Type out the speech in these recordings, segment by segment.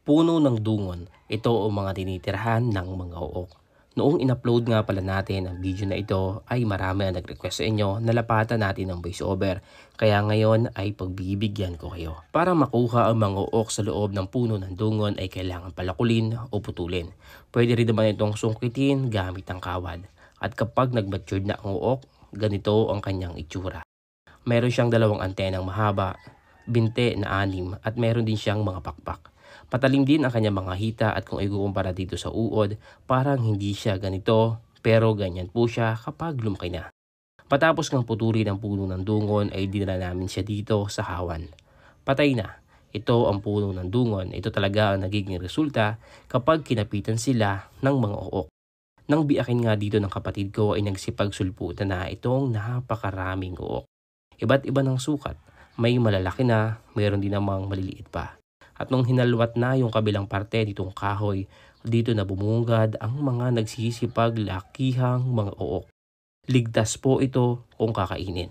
Puno ng dungon, ito ang mga tinitirhan ng mga uok. Noong in-upload nga pala natin ang video na ito ay marami ang nag-request sa inyo na lapatan natin ng voiceover. Kaya ngayon ay pagbibigyan ko kayo. Para makuha ang mga uok sa loob ng puno ng dungon ay kailangan palakulin o putulin. Pwede rin naman itong sungkitin gamit ang kawad. At kapag nag-matured na ang uok, ganito ang kanyang itsura. Meron siyang dalawang antenang mahaba, binte na 6 at meron din siyang mga pakpak. Patalim din ang kanyang mga hita at kung ikukumpara dito sa uod, parang hindi siya ganito pero ganyan po siya kapag lumaki na. Patapos ng putulin ang puno ng dungon ay dinala namin siya dito sa hawan. Patay na. Ito ang puno ng dungon. Ito talaga ang nagiging resulta kapag kinapitan sila ng mga uok. Nang biakin nga dito ng kapatid ko ay nagsipagsulputan na itong napakaraming uok. Iba't iba ng sukat. May malalaki na, mayroon din namang maliliit pa. At nung hinalwat na yung kabilang parte nitong kahoy, dito na bumungad ang mga nagsisipag-lakihang mga uok. Ligtas po ito kung kakainin.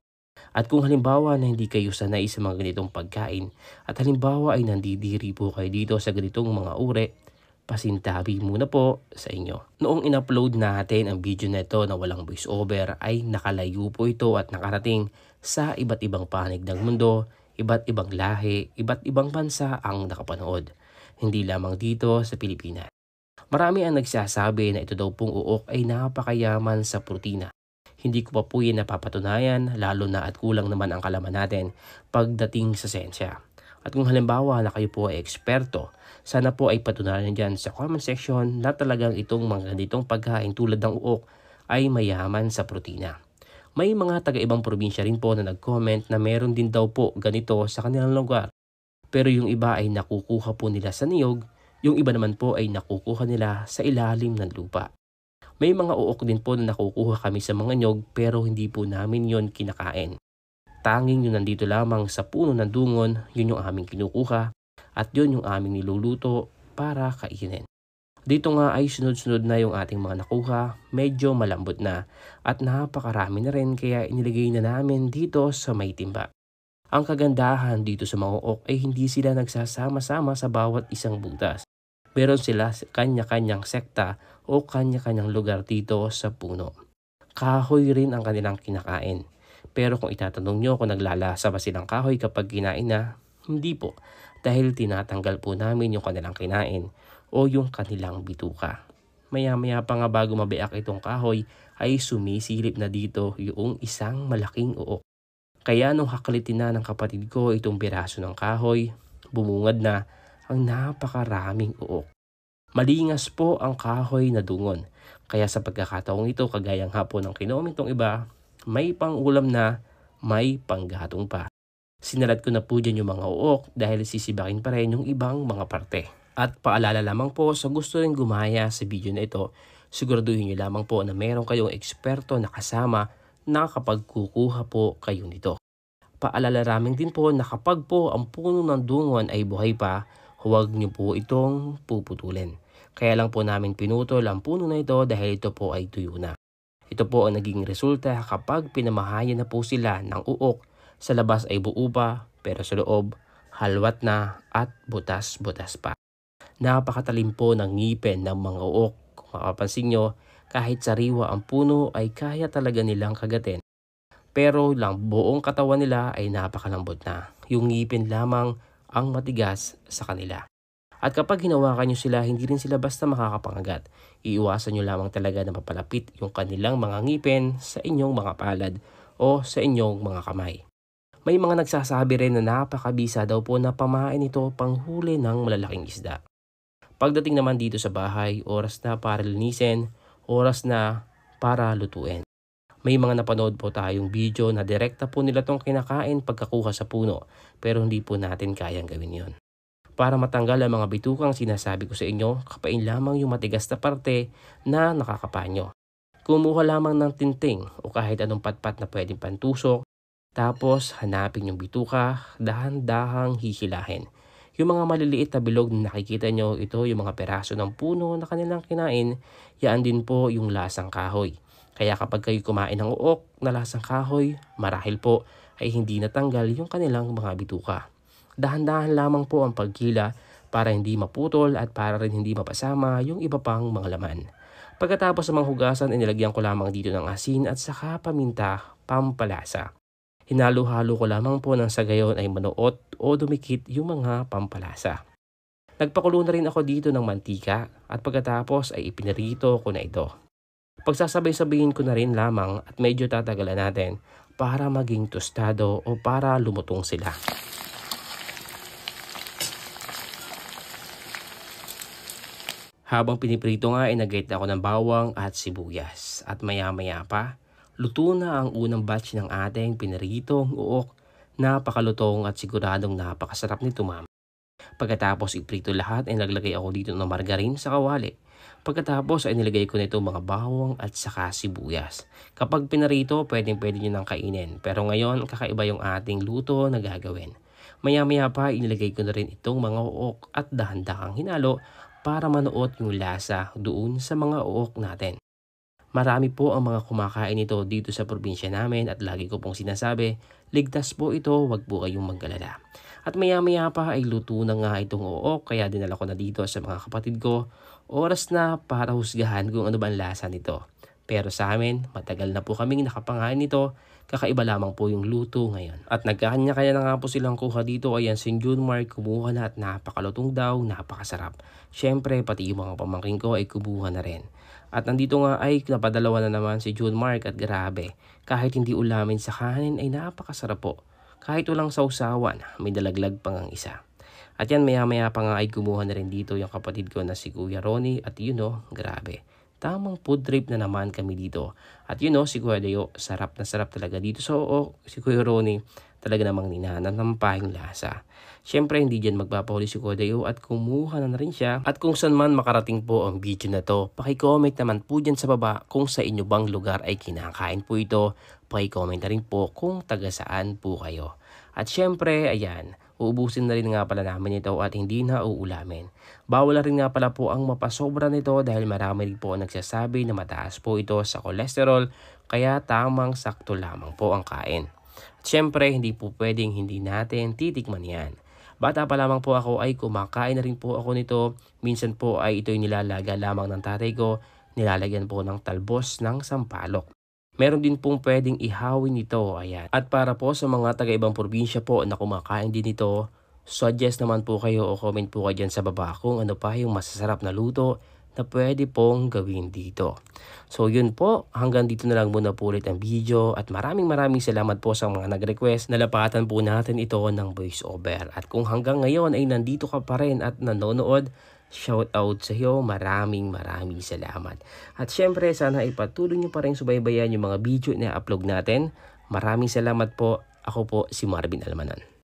At kung halimbawa na hindi kayo sanay sa mga ganitong pagkain at halimbawa ay nandidiri po kayo dito sa ganitong mga uri, pasintabi muna po sa inyo. Noong in-upload natin ang video na ito na walang voiceover ay nakalayo po ito at nakarating sa iba't ibang panig ng mundo, iba't ibang lahi, iba't ibang bansa ang nakapanood. Hindi lamang dito sa Pilipinas. Marami ang nagsasabi na ito daw pong uok ay napakayaman sa protina. Hindi ko pa po yan napapatunayan lalo na at kulang naman ang kalaman natin pagdating sa siyensya. At kung halimbawa na kayo po ay eksperto, sana po ay patunayan dyan sa comment section na talagang itong mga ganitong pagkain tulad ng uok ay mayaman sa protina. May mga taga-ibang probinsya rin po na nag-comment na meron din daw po ganito sa kanilang lugar. Pero yung iba ay nakukuha po nila sa niyog, yung iba naman po ay nakukuha nila sa ilalim ng lupa. May mga uok din po na nakukuha kami sa mga niyog pero hindi po namin yon kinakain. Tanging yun nandito lamang sa puno ng dungon, yun yung aming kinukuha at yun yung aming niluluto para kainin. Dito nga ay sunod-sunod na yung ating mga nakuha, medyo malambot na at napakarami na rin kaya inilagay na namin dito sa may timba. Ang kagandahan dito sa mga uok ay hindi sila nagsasama-sama sa bawat isang butas. Meron sila kanya-kanyang sekta o kanya-kanyang lugar dito sa puno. Kahoy rin ang kanilang kinakain. Pero kung itatanong nyo kung naglalasa ba silang kahoy kapag kinain na, hindi po. Dahil tinatanggal po namin yung kanilang kinain o yung kanilang bituka. Maya-maya pa nga bago mabiak itong kahoy ay sumisilip na dito yung isang malaking uok. Kaya nung haklitin na ng kapatid ko itong piraso ng kahoy, bumungad na ang napakaraming uok. Malingas po ang kahoy na dungon. Kaya sa pagkakataong ito, kagayang hapon ng kinomentong iba, may pang-ulam na, may panggatong pa. Sinalat ko na po dyan yung mga uok dahil sisibakin pa rin yung ibang mga parte. At paalala lamang po sa gusto rin gumaya sa video na ito, siguraduhin nyo lamang po na meron kayong eksperto na kasama na kapag kukuha po kayo nito. Paalala raming din po na kapag po ang puno ng dungon ay buhay pa, huwag nyo po itong puputulin. Kaya lang po namin pinutol ang puno na ito dahil ito po ay tuyo na. Ito po ang naging resulta kapag pinamahayan na po sila ng uok. Sa labas ay buo pa pero sa loob halwat na at butas-butas pa. Napakatalim po ng ngipin ng mga uok. Kung makapansin nyo, kahit sariwa ang puno ay kaya talaga nilang kagatin. Pero lang buong katawan nila ay napakalambot na. Yung ngipin lamang ang matigas sa kanila. At kapag hinawakan nyo sila, hindi rin sila basta makakapangagat. Iiwasan nyo lamang talaga na mapalapit yung kanilang mga ngipin sa inyong mga palad o sa inyong mga kamay. May mga nagsasabi rin na napakabisa daw po na pamain ito panghuli ng malalaking isda. Pagdating naman dito sa bahay, oras na para linisin, oras na para lutuin. May mga napanood po tayong video na direkta po nila tong kinakain pagkakuha sa puno pero hindi po natin kayang gawin yon. Para matanggal ang mga bitukang sinasabi ko sa inyo, kapain lamang yung matigas na parte na nakakapanyo. Kumuha lamang ng tinting o kahit anong patpat na pwedeng pantusok, tapos hanapin yung bituka, dahan-dahang hihilahin. Yung mga maliliit na bilog na nakikita nyo, ito yung mga peraso ng puno na kanilang kinain, yan din po yung lasang kahoy. Kaya kapag kayo kumain ng uok na lasang kahoy, marahil po ay hindi natanggal yung kanilang mga bituka. Dahan-dahan lamang po ang pagkila para hindi maputol at para rin hindi mapasama yung iba pang mga laman. Pagkatapos ng hugasan, inilagyan ko lamang dito ng asin at saka paminta, pampalasa. Hinalo-halo ko lamang po nang sa gayon ay manuot o dumikit yung mga pampalasa. Nagpakulo na rin ako dito ng mantika at pagkatapos ay ipinirito ko na ito. Pagsasabay-sabayin ko na rin lamang at medyo tatagalan natin para maging tostado o para lumutong sila. Habang piniprito nga ay nag-grate ako ng bawang at sibuyas at maya-maya pa, luto na ang unang batch ng ating piniritong uok. Napakalutong at siguradong napakasarap nito, ma'am. Pagkatapos iprito lahat ay naglagay ako dito ng margarine sa kawali. Pagkatapos ay nilagay ko nito mga bawang at saka sibuyas. Kapag pinarito, pwedeng-pwede nyo nang kainin. Pero ngayon, kakaiba yung ating luto na gagawin. Maya-maya pa, inilagay ko na rin itong mga uok at dahan-dahang hinalo para manuot yung lasa doon sa mga uok natin. Marami po ang mga kumakain nito dito sa probinsya namin at lagi ko pong sinasabi, ligtas po ito, wag po kayong magkalala. At maya-maya pa ay luto na nga itong uok kaya dinala ko na dito sa mga kapatid ko. Oras na para husgahan kung ano ba ang lasa nito. Pero sa amin, matagal na po kaming nakapangain nito, kakaiba lamang po yung luto ngayon. At nagkakanya-kanya na nga po silang kuha dito, ayan si Junmark kumuha na at napakalutong daw, napakasarap. Syempre, pati yung mga pamangkin ko ay kumuha na rin. At nandito nga ay napadalawa na naman si Junmark at grabe, kahit hindi ulamin sa kanin ay napakasarap po. Kahit walang sausawan, may dalaglag pang ang isa. At yan maya-maya pa nga ay kumuha na rin dito yung kapatid ko na si Kuya Ronnie at grabe. Tamang food trip na naman kami dito. At si Kuya Dayo, sarap na sarap talaga dito. So si Kuya Ronnie talaga namang ninanampa yung lasa. Siyempre hindi dyan magpapahuli si Kuya Dayo at kumuha na rin siya. At kung saan man makarating po ang video na to, paki-comment naman po dyan sa baba kung sa inyo bang lugar ay kinakain po ito. Paki-comment na rin po kung taga saan po kayo. At syempre, ayan, uubusin na rin nga pala namin ito at hindi na uulamin. Bawal na rin nga pala po ang mapasobra nito dahil marami rin po ang nagsasabi na mataas po ito sa cholesterol kaya tamang sakto lamang po ang kain. At syempre, hindi po pwedeng hindi natin titikman yan. Bata pa lamang po ako ay kumakain na rin po ako nito. Minsan po ay ito'y nilalaga lamang ng tatay ko, nilalagyan po ng talbos ng sampalok. Meron din pong pwedeng ihawin nito, ayan. At para po sa mga taga-ibang probinsya po na kumakain din ito, suggest naman po kayo o comment po kayo dyan sa baba kung ano pa yung masasarap na luto na pwede pong gawin dito. So yun po, hanggang dito na lang muna po ulit ang video at maraming salamat po sa mga nag-request. Nalapatan po natin ito ng voice over. At kung hanggang ngayon ay nandito ka pa rin at nanonood, shout out sa iyo, maraming salamat. At syempre sana ipatuloy nyo pa rin subaybayan yung mga video na upload natin. Maraming salamat po. Ako po si Marvin Almanan.